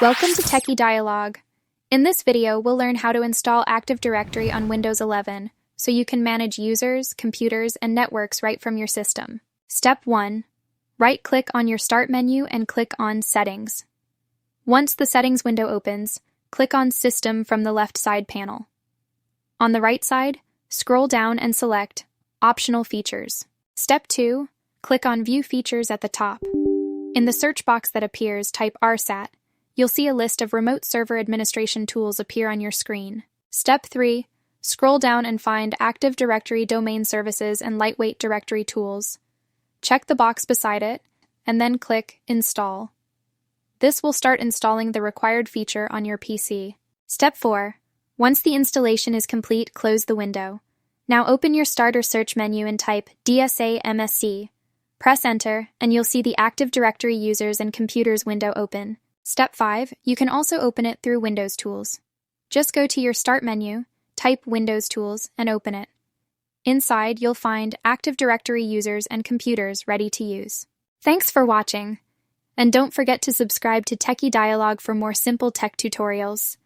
Welcome to Techie Dialogue. In this video, we'll learn how to install Active Directory on Windows 11 so you can manage users, computers, and networks right from your system. Step 1. Right-click on your Start menu and click on Settings. Once the Settings window opens, click on System from the left side panel. On the right side, scroll down and select Optional Features. Step 2. Click on View Features at the top. In the search box that appears, type RSAT. You'll see a list of remote server administration tools appear on your screen. Step 3. Scroll down and find Active Directory Domain Services and Lightweight Directory Tools. Check the box beside it, and then click Install. This will start installing the required feature on your PC. Step 4. Once the installation is complete, close the window. Now open your Start or Search menu and type DSA MSC. Press Enter, and you'll see the Active Directory Users and Computers window open. Step 5. You can also open it through Windows Tools. Just go to your Start menu, type Windows Tools, and open it. Inside, you'll find Active Directory Users and Computers ready to use. Thanks for watching, and don't forget to subscribe to Techie Dialogue for more simple tech tutorials.